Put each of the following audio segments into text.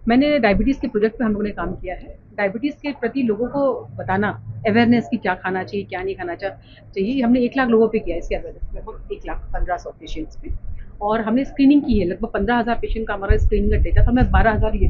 मैंने डायबिटीज़ के प्रोजेक्ट पे हम लोगों ने काम किया है। डायबिटीज़ के प्रति लोगों को बताना, अवेयरनेस कि क्या खाना चाहिए, क्या नहीं खाना चाहिए। हमने 1 लाख लोगों पे किया है इसकी अवेयरनेस, लगभग 1 लाख 1500 पेशेंट्स पे। और हमने स्क्रीनिंग की है, लगभग 15,000 पेशेंट का हमारा स्क्रीनिंग का डेटा था। मैं 12,000 ये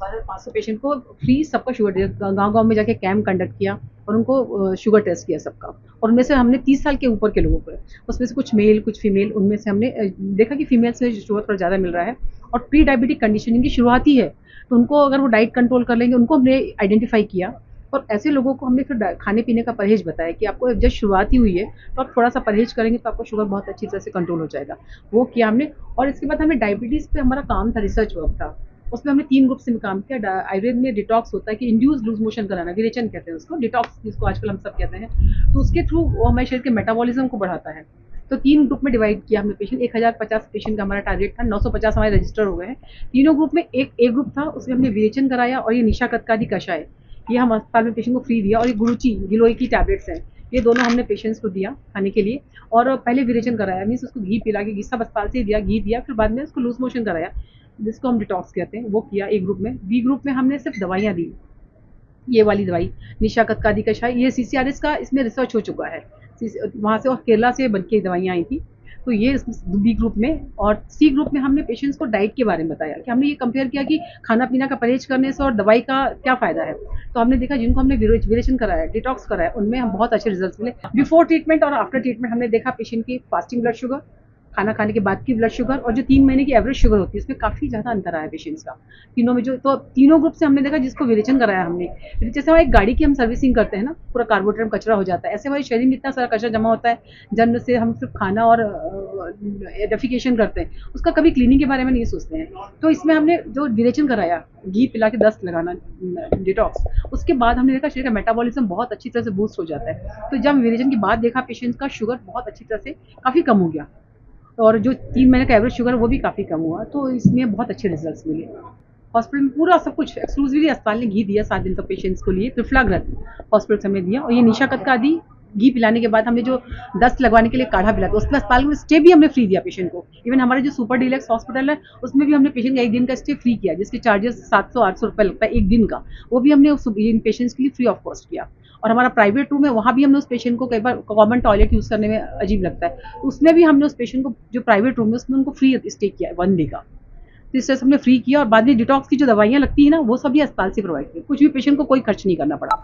12,500 पेशेंट को फ्री सबका शुगर टेस्ट गाँव-गाँव में जाके कैंप कंडक्ट किया और उनको शुगर टेस्ट किया सबका। और उनमें से हमने 30 साल के ऊपर के लोगों को, उसमें से कुछ मेल, कुछ फीमेल, उनमें से हमने देखा कि फीमेल्स में शुगर थोड़ा ज़्यादा मिल रहा है और प्री डायबिटिक कंडीशन की शुरुआत ही है, तो उनको अगर वो डाइट कंट्रोल कर लेंगे, उनको हमने आइडेंटिफाई किया और ऐसे लोगों को हमने फिर खाने पीने का परहेज बताया कि आपको जब शुरुआत ही हुई है तो आप थोड़ा सा परहेज करेंगे तो आपका शुगर बहुत अच्छी तरह से कंट्रोल हो जाएगा। वो किया हमने। और इसके बाद हमें डायबिटीज़ पे हमारा काम था, रिसर्च वर्क था। उसमें हमने 3 ग्रुप से काम किया। आयुर्वेद में डिटॉक्स होता है कि इंड्यूस लूज मोशन कराना, विरेचन कहते हैं उसको, डिटॉक्स जिसको आजकल हम सब कहते हैं। तो उसके थ्रू वो हमारे शरीर के मेटाबॉलिज्म को बढ़ाता है। तो 3 ग्रुप में डिवाइड किया हमने पेशेंट। 1050 पेशेंट का हमारा टारगेट था, 950 हमारे रजिस्टर हो गए हैं। तीनों ग्रुप में एक ग्रुप था, उसमें हमने विरेचन कराया और ये निशा कतकादी कषाय, ये हम अस्पताल में पेशेंट को फ्री दिया। और ये गुरुची गिलोय की टैबलेट्स हैं, ये दोनों हमने पेशेंट्स को दिया खाने के लिए। और पहले विरेचन कराया, मीन्स उसको घी पिला के, घी सब अस्पताल से दिया, घी दिया, फिर बाद में उसको लूज मोशन कराया जिसको हम डिटॉक्स कहते हैं, वो किया एक ग्रुप में। बी ग्रुप में हमने सिर्फ दवाइयाँ दी, ये वाली दवाई निशा कतकादी कषाय, ये सीसीआरएस का इसमें रिसर्च हो चुका है, वहाँ से और केरला से बन के दवाइयाँ आई थी। तो ये बी ग्रुप में। और सी ग्रुप में हमने पेशेंट्स को डाइट के बारे में बताया कि हमने ये कंपेयर किया कि खाना पीना का परहेज करने से और दवाई का क्या फ़ायदा है। तो हमने देखा जिनको हमने विरेचन कराया, डिटॉक्स कराया, उनमें हम बहुत अच्छे रिजल्ट्स मिले। बिफोर ट्रीटमेंट और आफ्टर ट्रीटमेंट हमने देखा पेशेंट की फास्टिंग ब्लड शुगर, खाना खाने के बाद की ब्लड शुगर और जो 3 महीने की एवरेज शुगर होती है, उसमें काफ़ी ज़्यादा अंतर आया पेशेंट्स का तीनों में। जो तो तीनों ग्रुप से हमने देखा जिसको विरेचन कराया हमने, जैसे हमारी एक गाड़ी की हम सर्विसिंग करते हैं ना, पूरा कार्बोरेटर में कचरा हो जाता है, ऐसे हमारे शरीर में इतना सारा कचरा जमा होता है जन्म से। हम सिर्फ खाना और डेफिकेशन करते हैं, उसका कभी क्लीनिंग के बारे में नहीं सोचते हैं। तो इसमें हमने जो विरेचन कराया, घी पिला के दस्त लगाना, डिटॉक्स, उसके बाद हमने देखा शरीर का मेटाबॉलिज्म बहुत अच्छी तरह से बूस्ट हो जाता है। तो जब विरेचन के बाद देखा पेशेंट्स का शुगर बहुत अच्छी तरह से काफ़ी कम हो गया और जो 3 महीने का एवरेज शुगर वो भी काफ़ी कम हुआ। तो इसमें बहुत अच्छे रिजल्ट्स मिले। हॉस्पिटल में पूरा सब कुछ एक्सक्लूसिवली अस्पताल ने घी दिया 7 दिन तक पेशेंट्स को लिए, त्रिफलाग्रत हॉस्पिटल से हमने दिया। और ये निशा कतकादी घी पिलाने के बाद हमने जो दस्त लगवाने के लिए काढ़ा पिलाया, तो उसमें अस्पताल में स्टे भी हमने फ्री दिया पेशेंट को। इवन हमारे जो सुपर डीलक्स हॉस्पिटल है उसमें भी हमने पेशेंट का 1 दिन का स्टे फ्री किया, जिसके चार्जेस 700-800 रुपये लगता है 1 दिन का। वो भी हमने इन पेशेंट्स के लिए फ्री ऑफ कॉस्ट किया। और हमारा प्राइवेट रूम है, वहाँ भी हमने उस पेशेंट को, कई बार कॉमन टॉयलेट यूज़ करने में अजीब लगता है, तो उसमें भी हमने उस पेशेंट को जो प्राइवेट रूम है उसमें उनको फ्री स्टे किया है 1 डे का। तो इस तरह से हमने फ्री किया। और बाद में डिटॉक्स की जो दवाइयाँ लगती है ना, वो सभी अस्पताल से प्रोवाइड की, कुछ भी पेशेंट को कोई खर्च नहीं करना पड़ा।